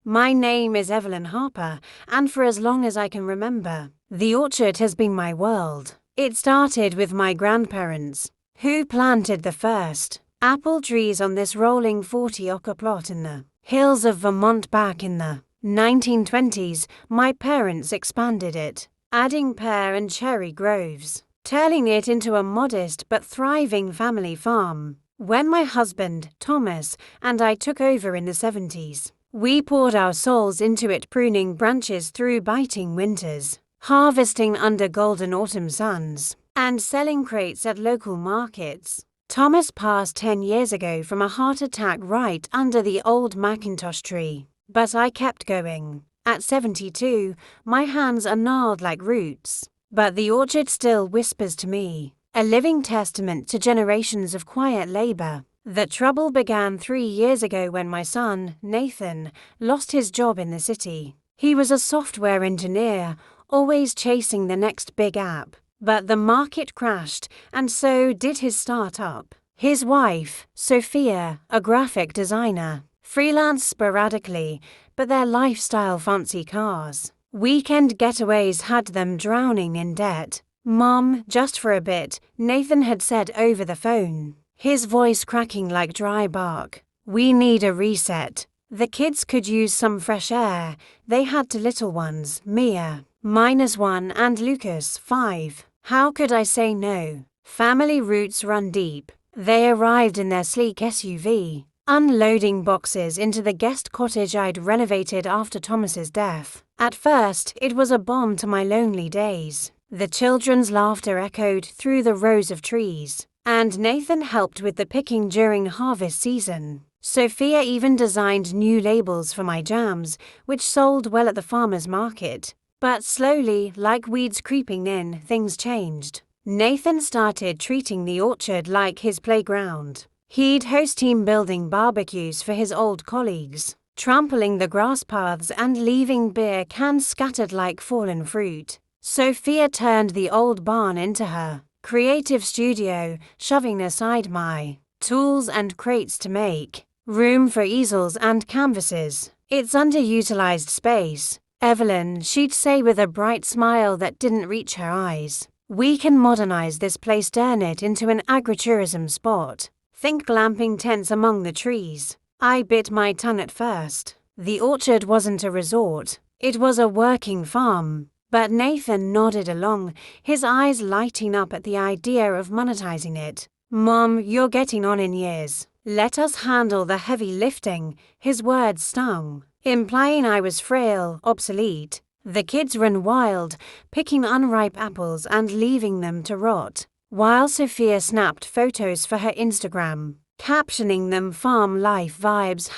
My name is Evelyn Harper, and for as long as I can remember, the orchard has been my world. It started with my grandparents, who planted the first apple trees on this rolling 40-acre plot in the hills of Vermont back in the 1920s. My parents expanded it, adding pear and cherry groves, turning it into a modest but thriving family farm. When my husband, Thomas, and I took over in the 70s, we poured our souls into it, pruning branches through biting winters, harvesting under golden autumn suns, and selling crates at local markets. Thomas passed 10 years ago from a heart attack right under the old Macintosh tree, but I kept going. At 72, my hands are gnarled like roots, but the orchard still whispers to me, a living testament to generations of quiet labor. The trouble began 3 years ago when my son, Nathan, lost his job in the city. He was a software engineer, always chasing the next big app. But the market crashed, and so did his startup. His wife, Sophia, a graphic designer, freelanced sporadically, but their lifestyle fancy cars, weekend getaways had them drowning in debt. "Mom, just for a bit," Nathan had said over the phone, his voice cracking like dry bark. "We need a reset. The kids could use some fresh air." They had 2 little ones, Mia, -1, and Lucas, 5. How could I say no? Family roots run deep. They arrived in their sleek SUV, unloading boxes into the guest cottage I'd renovated after Thomas's death. At first, it was a balm to my lonely days. The children's laughter echoed through the rows of trees, and Nathan helped with the picking during harvest season. Sophia even designed new labels for my jams, which sold well at the farmer's market. But slowly, like weeds creeping in, things changed. Nathan started treating the orchard like his playground. He'd host team building barbecues for his old colleagues, trampling the grass paths and leaving beer cans scattered like fallen fruit. Sophia turned the old barn into her creative studio, shoving aside my tools and crates to make room for easels and canvases. "It's underutilized space, Evelyn," she'd say with a bright smile that didn't reach her eyes. "We can modernize this place, turn it into an agritourism spot. Think glamping tents among the trees." I bit my tongue at first. The orchard wasn't a resort, it was a working farm. But Nathan nodded along, his eyes lighting up at the idea of monetizing it. "Mom, you're getting on in years. Let us handle the heavy lifting," his words stung, implying I was frail, obsolete. The kids ran wild, picking unripe apples and leaving them to rot, while Sophia snapped photos for her Instagram, captioning them "Farm Life Vibes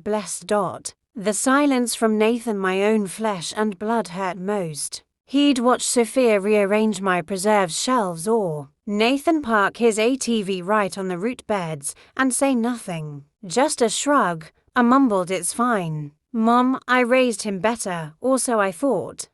#blessed." The silence from Nathan, my own flesh and blood, hurt most. He'd watch Sophia rearrange my preserves shelves or Nathan park his ATV right on the root beds and say nothing, just a shrug, a mumbled "it's fine." Mom, I raised him better, or so I thought.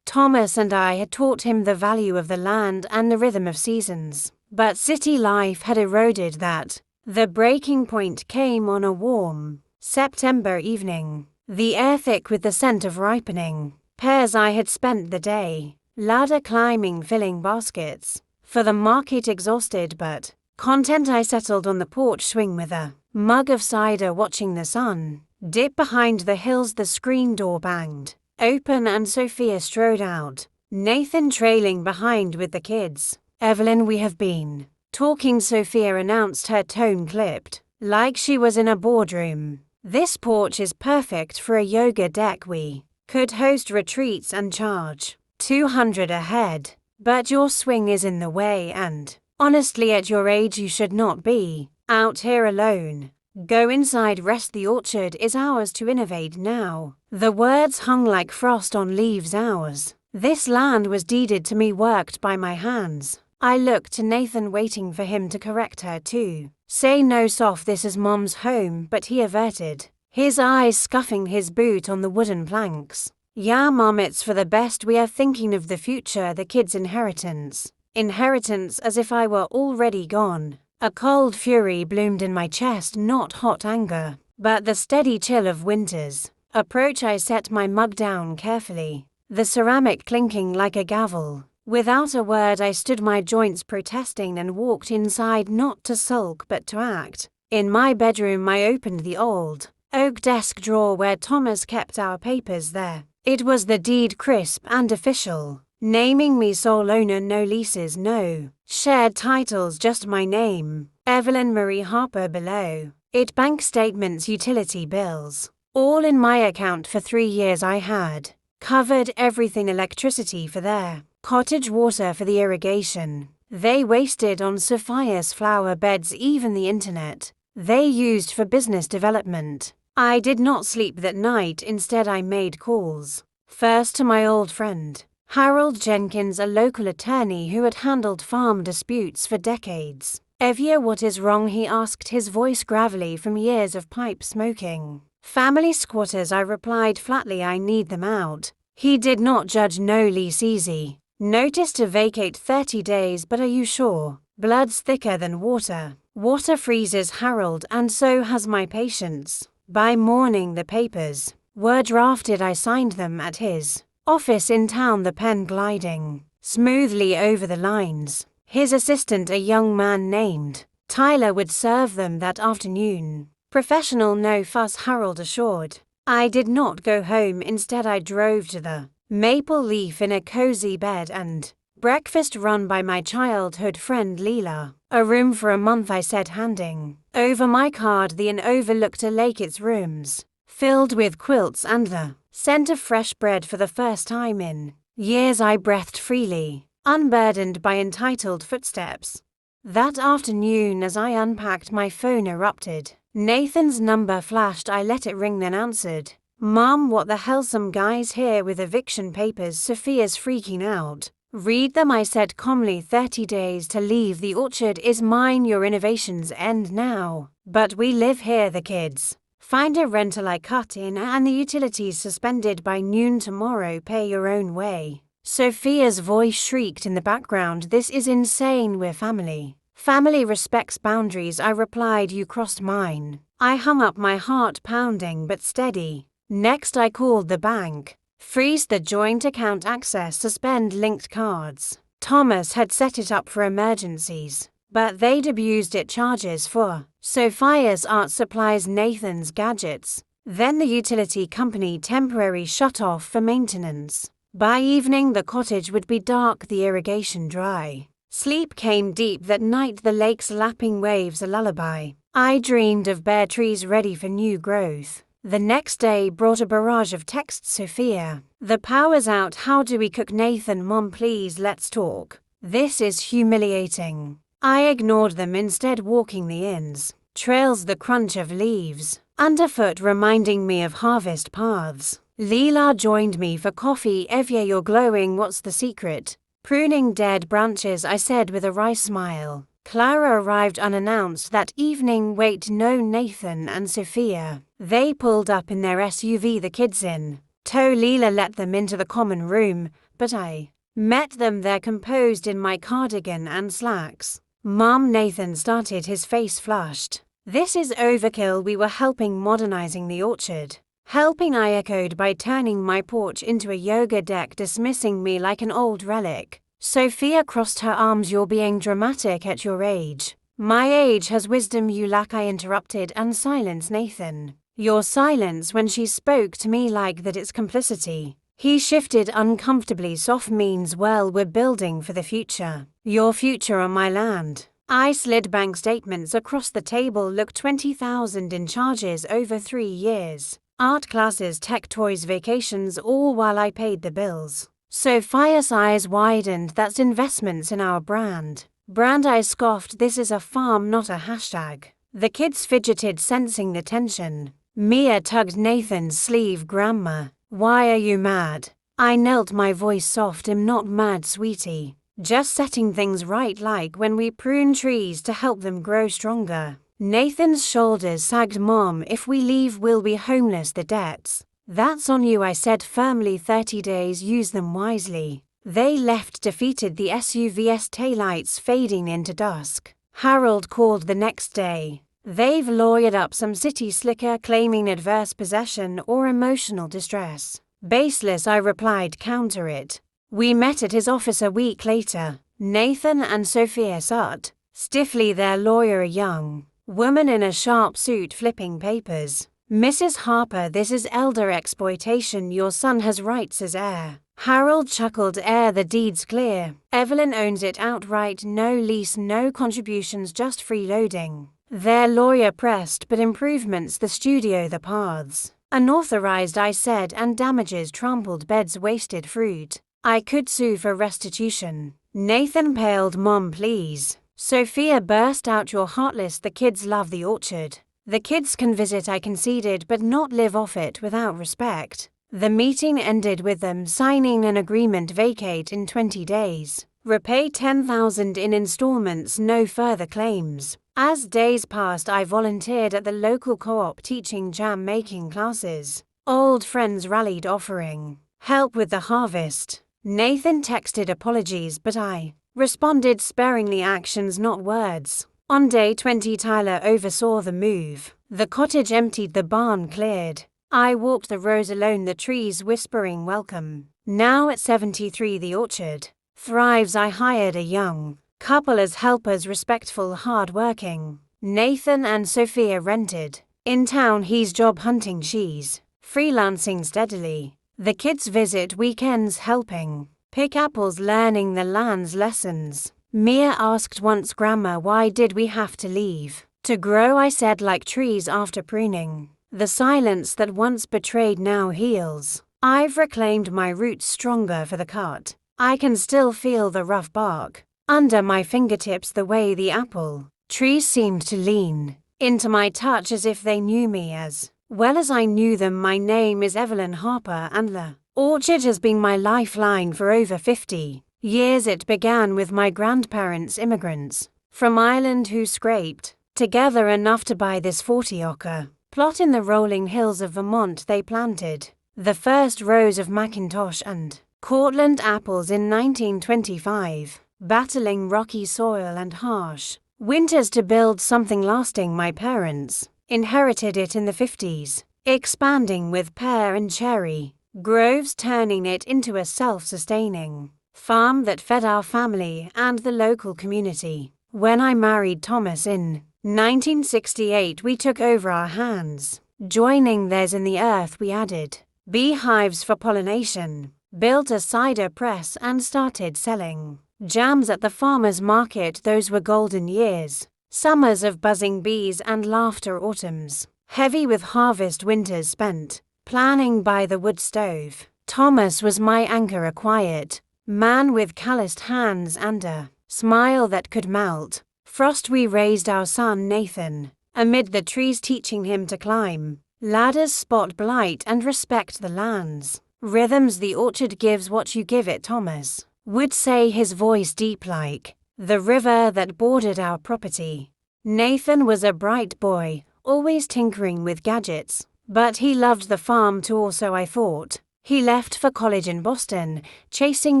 Thomas and I had taught him the value of the land and the rhythm of seasons, but city life had eroded that. The breaking point came on a warm September evening, the air thick with the scent of ripening pears. I had spent the day ladder climbing, filling baskets for the market, exhausted but content. I settled on the porch swing with a mug of cider, watching the sun dip behind the hills. The screen door banged open and Sophia strode out, Nathan trailing behind with the kids. "Evelyn, we have been talking," Sophia announced, her tone clipped, like she was in a boardroom. "This porch is perfect for a yoga deck. We could host retreats and charge $200 a head, but your swing is in the way, and honestly, at your age you should not be out here alone. Go inside, rest. The orchard is ours to innovate now." The words hung like frost on leaves. Ours. This land was deeded to me, worked by my hands. I looked to Nathan, waiting for him to correct her too. "Say no, Soph, this is Mom's home," but he averted, his eyes scuffing his boot on the wooden planks. "Yeah, Mom, it's for the best. We are thinking of the future, the kids' inheritance." Inheritance, as if I were already gone. A cold fury bloomed in my chest, not hot anger, but the steady chill of winters. Approach. I set my mug down carefully, the ceramic clinking like a gavel. Without a word I stood my joints protesting and walked inside, not to sulk but to act. In my bedroom I opened the old oak desk drawer where Thomas kept our papers there. It was the deed, crisp and official, naming me sole owner, no leases, no shared titles, just my name, Evelyn Marie Harper, below it bank statements, utility bills, all in my account for 3 years. I had covered everything, electricity for their cottage, water for the irrigation they wasted on Sophia's flower beds, even the internet they used for business development. I did not sleep that night. Instead I made calls. First to my old friend, Harold Jenkins, a local attorney who had handled farm disputes for decades. "Evia, what is wrong?" he asked, his voice gravelly from years of pipe smoking. "Family squatters," I replied flatly. "I need them out." He did not judge. "No lease, easy. Notice to vacate 30 days, but are you sure? Blood's thicker than water. Water freezes, Harold, and so has my patience." By morning the papers were drafted. I signed them at his office in town, the pen gliding smoothly over the lines. His assistant, a young man named Tyler, would serve them that afternoon. "Professional, no fuss," Harold assured. I did not go home. Instead I drove to the Maple Leaf in a cozy bed and breakfast run by my childhood friend Leela. "A room for a month," I said, handing over my card. The inn overlooked a lake, its rooms filled with quilts and the scent of fresh bread. For the first time in years I breathed freely, unburdened by entitled footsteps. That afternoon as I unpacked, my phone erupted. Nathan's number flashed. I let it ring, then answered. "Mom, what the hell? Some guys here with eviction papers. Sophia's freaking out." "Read them," I said calmly. 30 days to leave. The orchard is mine. Your innovations end now. But we live here, the kids. Find a rental. I cut in. "And the utilities suspended by noon tomorrow. Pay your own way." Sophia's voice shrieked in the background. "This is insane. We're family. Family respects boundaries," I replied. "You crossed mine." I hung up, my heart pounding but steady. Next I called the bank. Freeze the joint account access, suspend linked cards. Thomas had set it up for emergencies, but they'd abused it. Charges for Sophia's art supplies, Nathan's gadgets. Then the utility company temporary shut off for maintenance. By evening the cottage would be dark, the irrigation dry. Sleep came deep that night, the lake's lapping waves a lullaby. I dreamed of bare trees ready for new growth. The next day brought a barrage of texts. "Sophia, the power's out. How do we cook?" "Nathan, Mom, please, let's talk. This is humiliating." I ignored them, instead walking the inns trails, the crunch of leaves underfoot reminding me of harvest paths. Leela joined me for coffee. "Evia, you're glowing. What's the secret?" "Pruning dead branches," I said with a wry smile. Clara arrived unannounced that evening. "Wait, no, Nathan and Sophia." They pulled up in their SUV, the kids in tow. Leela let them into the common room, but I met them there, composed in my cardigan and slacks. "Mom," Nathan started, his face flushed. "This is overkill. We were helping modernizing the orchard." "Helping," I echoed, "by turning my porch into a yoga deck, dismissing me like an old relic." Sophia crossed her arms. "You're being dramatic at your age." "My age has wisdom you lack," I interrupted, "and silence, Nathan. Your silence when she spoke to me like that, it's complicity." He shifted uncomfortably. "Soft means, well, we're building for the future. Your future on my land." I slid bank statements across the table. "Look, 20,000 in charges over 3 years. Art classes, tech, toys, vacations, all while I paid the bills." Sophia's eyes widened. "That's investments in our brand." "Brand," I scoffed. "This is a farm, not a hashtag." The kids fidgeted, sensing the tension. Mia tugged Nathan's sleeve. "Grandma, why are you mad?" I knelt, my voice soft. "I'm not mad, sweetie. Just setting things right, like when we prune trees to help them grow stronger." Nathan's shoulders sagged. "Mom, if we leave we'll be homeless. The debts." "That's on you," I said firmly. 30 days, use them wisely." They left defeated, the SUV's taillights fading into dusk. Harold called the next day. They've lawyered up some city slicker claiming adverse possession or emotional distress. Baseless, I replied, counter it. We met at his office a week later. Nathan and Sophia Sutt. Stiffly, their lawyer, a young woman in a sharp suit flipping papers. Mrs. Harper, this is elder exploitation. Your son has rights as heir. Harold chuckled, ere the deed's clear. Evelyn owns it outright, no lease, no contributions, just freeloading. Their lawyer pressed, but improvements, the studio, the paths. Unauthorized, I said, and damages, trampled beds, wasted fruit. I could sue for restitution. Nathan paled, Mom, please. Sophia burst out, you're heartless, the kids love the orchard. The kids can visit, I conceded, but not live off it without respect. The meeting ended with them signing an agreement, vacate in 20 days. Repay $10,000 in installments, no further claims. As days passed, I volunteered at the local co-op teaching jam-making classes. Old friends rallied offering help with the harvest. Nathan texted apologies, but I responded sparingly, actions not words. On day 20, Tyler oversaw the move. The cottage emptied, the barn cleared. I walked the rows alone, the trees whispering welcome. Now at 73, the orchard thrives. I hired a young couple as helpers, respectful, hard-working. Nathan and Sophia rented. In town, he's job hunting, she's freelancing steadily. The kids visit weekends, helping pick apples, learning the land's lessons. Mia asked once, Grandma, why did we have to leave? To grow, I said, like trees after pruning. The silence that once betrayed now heals. I've reclaimed my roots, stronger for the cut. I can still feel the rough bark under my fingertips, the way the apple trees seemed to lean into my touch as if they knew me as well as I knew them. My name is Evelyn Harper, and the orchard has been my lifeline for over 50 years. It began with my grandparents, immigrants from Ireland, who scraped together enough to buy this 40-acre plot in the rolling hills of Vermont. They planted the first rows of Macintosh and Cortland apples in 1925, battling rocky soil and harsh winters to build something lasting. My parents inherited it in the 50s, expanding with pear and cherry groves, turning it into a self-sustaining farm that fed our family and the local community. When I married Thomas in 1968, we took over our hands, joining theirs in the earth. We added beehives for pollination, built a cider press, and started selling jams at the farmer's market. Those were golden years. Summers of buzzing bees and laughter, autumns heavy with harvest, winters spent planning by the wood stove. Thomas was my anchor, a quiet man with calloused hands and a smile that could melt frost. We raised our son Nathan amid the trees, teaching him to climb ladders, spot blight, and respect the land's rhythms. The orchard gives what you give it, Thomas would say, his voice deep like the river that bordered our property. Nathan was a bright boy, always tinkering with gadgets, but he loved the farm too, or so I thought. He left for college in Boston, chasing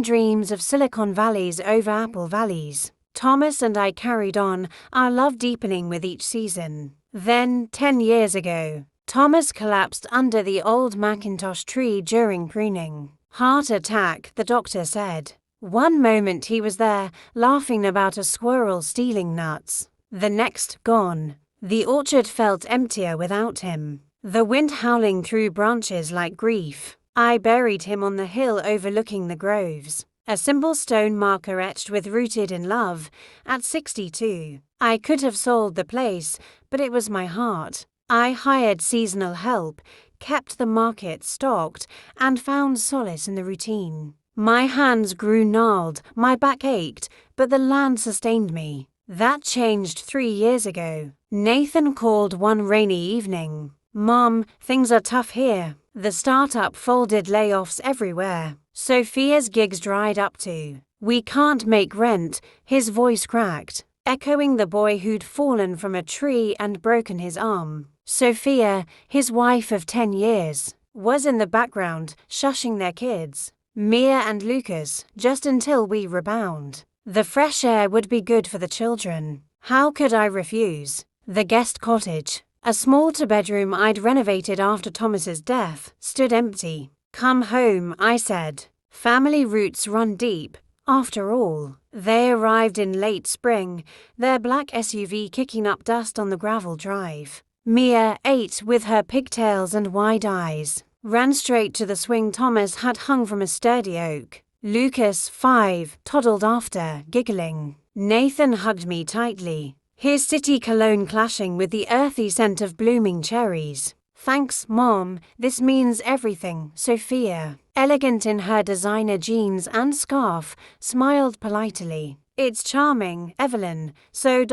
dreams of Silicon Valleys over Apple Valleys. Thomas and I carried on, our love deepening with each season. Then, 10 years ago, Thomas collapsed under the old Macintosh tree during pruning. Heart attack, the doctor said. One moment he was there, laughing about a squirrel stealing nuts. The next, gone. The orchard felt emptier without him. The wind howling through branches like grief. I buried him on the hill overlooking the groves. A simple stone marker etched with rooted in love. At 62, I could have sold the place, but it was my heart. I hired seasonal help, kept the market stocked, and found solace in the routine. My hands grew gnarled, my back ached, but the land sustained me. That changed 3 years ago. Nathan called one rainy evening. Mom, things are tough here. The startup folded, layoffs everywhere. Sophia's gigs dried up too. We can't make rent. His voice cracked, echoing the boy who'd fallen from a tree and broken his arm. Sophia, his wife of 10 years, was in the background, shushing their kids, Mia and Lucas, just until we rebound. The fresh air would be good for the children. How could I refuse? The guest cottage, a small two-bedroom I'd renovated after Thomas's death, stood empty. "Come home," I said. Family roots run deep. After all, they arrived in late spring, their black SUV kicking up dust on the gravel drive. Mia, 8, with her pigtails and wide eyes, ran straight to the swing Thomas had hung from a sturdy oak. Lucas, 5, toddled after, giggling. Nathan hugged me tightly, his city cologne clashing with the earthy scent of blooming cherries. "Thanks, Mom, this means everything." Sophia, elegant in her designer jeans and scarf, smiled politely. "It's charming, Evelyn, so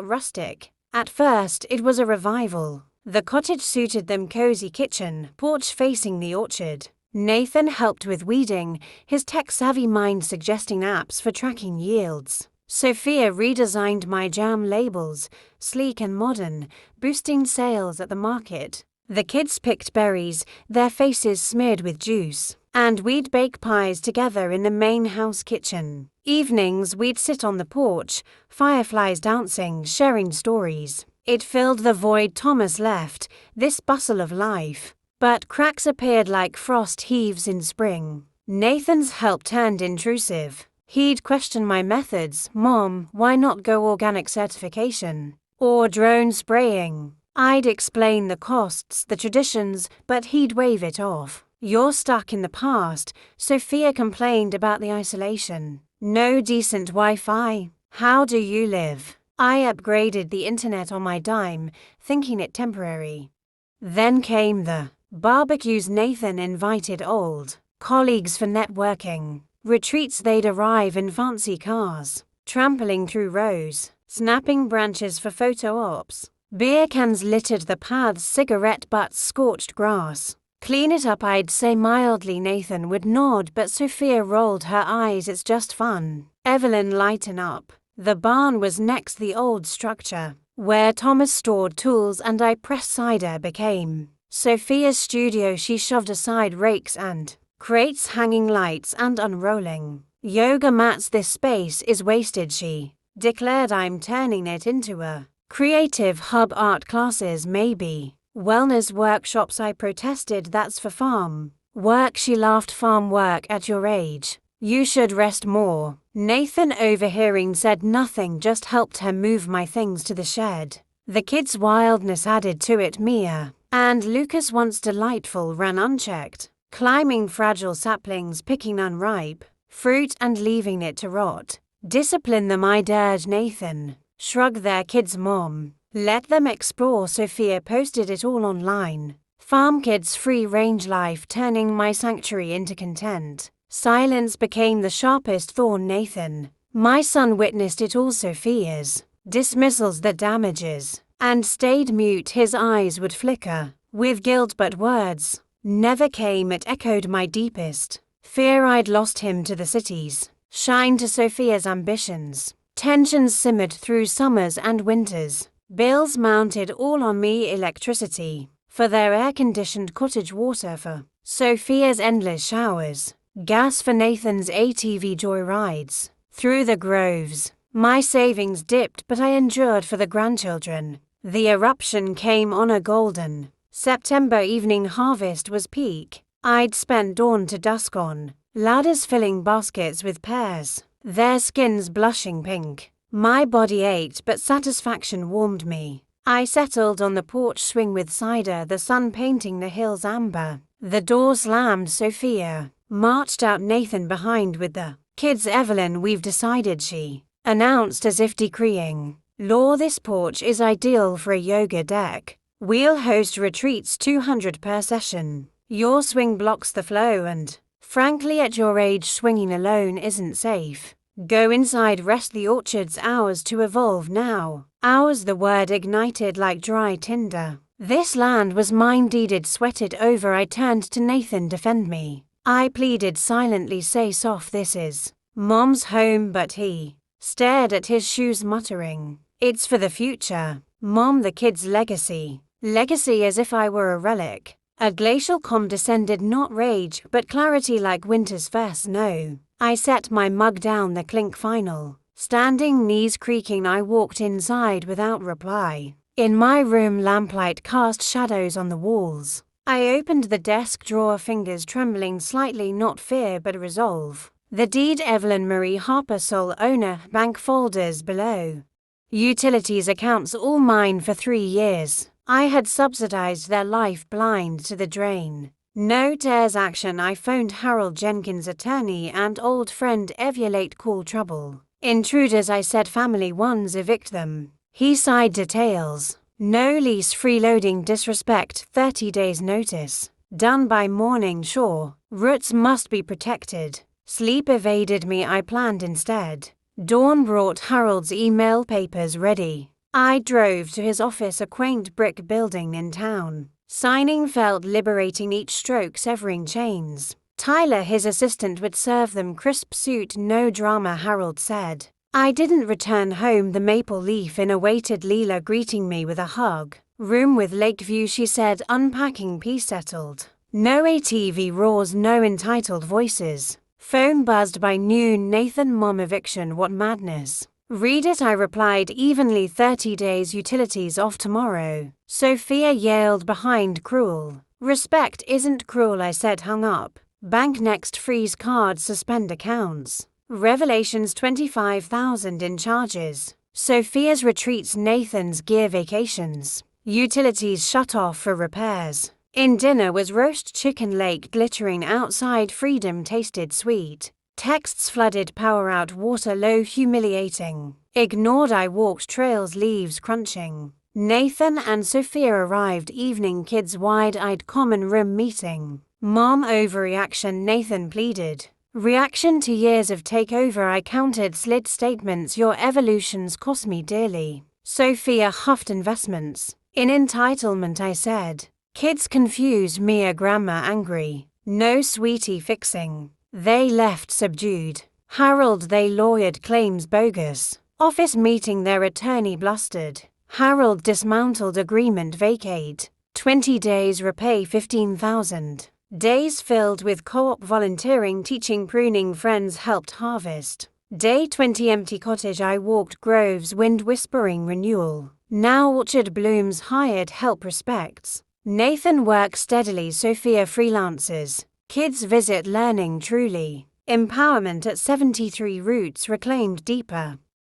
rustic." At first, it was a revival. The cottage suited them, cozy kitchen, porch facing the orchard. Nathan helped with weeding, his tech-savvy mind suggesting apps for tracking yields. Sophia redesigned my jam labels, sleek and modern, boosting sales at the market. The kids picked berries, their faces smeared with juice, and we'd bake pies together in the main house kitchen. Evenings, we'd sit on the porch, fireflies dancing, sharing stories. It filled the void Thomas left, this bustle of life. But cracks appeared like frost heaves in spring. Nathan's help turned intrusive. He'd question my methods. "Mom, why not go organic certification? Or drone spraying?" I'd explain the costs, the traditions, but he'd wave it off. "You're stuck in the past." Sophia complained about the isolation. "No decent Wi-Fi. How do you live?" I upgraded the internet on my dime, thinking it temporary. Then came the barbecues. Nathan invited old colleagues for networking. Retreats, they'd arrive in fancy cars, trampling through rows, snapping branches for photo ops. Beer cans littered the paths, cigarette butts, scorched grass. "Clean it up," I'd say mildly. Nathan would nod, but Sophia rolled her eyes. "It's just fun." Evelyn, lighten up. The barn was next, the old structure, where Thomas stored tools and I pressed cider, became Sophia's studio. She shoved aside rakes and crates, hanging lights and unrolling yoga mats. "This space is wasted," she declared. "I'm turning it into a creative hub. Art classes, maybe. Wellness workshops." I protested. "That's for farm work." She laughed. "Farm work at your age? You should rest more." Nathan, overhearing, said nothing, just helped her move my things to the shed. The kids' wildness added to it. Mia and Lucas, once delightful, ran unchecked, climbing fragile saplings, picking unripe fruit and leaving it to rot. "Discipline them," I'd urge. Nathan shrugged. "Their kids, Mom. Let them explore." Sophia posted it all online. Farm kids, free-range life, turning my sanctuary into content. Silence became the sharpest thorn. Nathan, my son, witnessed it all. Sophia's dismissals, the damages, and stayed mute. His eyes would flicker with guilt, but words never came. It echoed my deepest fear. I'd lost him to the city's shine, to Sophia's ambitions. Tensions simmered through summers and winters. Bills mounted all on me. Electricity for their air-conditioned cottage, water for Sophia's endless showers, gas for Nathan's ATV joyrides through the groves. My savings dipped, but I endured for the grandchildren. The eruption came on a golden September evening. Harvest was peak. I'd spent dawn to dusk on ladders filling baskets with pears, their skins blushing pink. My body ached, but satisfaction warmed me. I settled on the porch swing with cider, the sun painting the hills amber. The door slammed. Sophia marched out, Nathan behind with the kids. "Evelyn, we've decided," she announced as if decreeing law. "This porch is ideal for a yoga deck. We'll host retreats, 200 per session. Your swing blocks the flow, and frankly, at your age, swinging alone isn't safe. Go inside, rest." The orchard's ours to evolve now. Ours, the word ignited like dry tinder. This land was mine, deeded, sweated over. I turned to Nathan. "Defend me," I pleaded silently. "Say soft, this is Mom's home." But he stared at his shoes, muttering, "It's for the future, Mom, the kid's legacy." Legacy, as if I were a relic. A glacial calm descended, not rage, but clarity like winter's first snow. I set my mug down, the clink final. Standing, knees creaking, I walked inside without reply. In my room, lamplight cast shadows on the walls. I opened the desk drawer, fingers trembling slightly, not fear but resolve. The deed: Evelyn Marie Harper, sole owner, bank folders below. Utilities accounts all mine for 3 years. I had subsidized their life blind to the drain. No tears action. I phoned Harold Jenkins, attorney and old friend, evaluate call trouble. Intruders, I said, family ones, evict them. He sighed details. No lease, freeloading, disrespect, 30 days notice. Done by morning, sure. Roots must be protected. Sleep evaded me, I planned instead. Dawn brought Harold's email papers ready. I drove to his office, a quaint brick building in town. Signing felt liberating, each stroke severing chains. Tyler, his assistant, would serve them, crisp suit, no drama, Harold said. I didn't return home, the maple leaf inn awaited Leela, greeting me with a hug. Room with lake view, she said, unpacking, peace settled. No ATV roars, no entitled voices. Phone buzzed by noon, Nathan, mom, eviction, what madness. Read it, I replied evenly, 30 days, utilities off tomorrow. Sophia yelled behind, cruel. Respect isn't cruel, I said, hung up. Bank next, freeze cards, suspend accounts. Revelations, 25,000 in charges. Sophia's retreats, Nathan's gear vacations. Utilities shut off for repairs. In dinner was roast chicken, lake glittering outside, freedom tasted sweet. Texts flooded, power out, water low, humiliating. Ignored, I walked trails, leaves crunching. Nathan and Sophia arrived, evening, kids wide-eyed, common room meeting. Mom, overreaction, Nathan pleaded. Reaction to years of takeover, I countered, slid statements, your evolutions cost me dearly. Sophia huffed, investments. In entitlement, I said. Kids confused, Mia grandma angry. No sweetie fixing. They left subdued. Harold, they lawyered, claims bogus. Office meeting, their attorney blustered. Harold dismantled, agreement vacate. 20 days, repay 15,000. Days filled with co-op volunteering, teaching, pruning, friends helped harvest. Day 20, empty cottage, I walked groves, wind whispering renewal. Now orchard blooms, hired help, respects. Nathan works steadily, Sophia freelances. Kids visit, learning truly. Empowerment at 73 roots reclaimed deeper.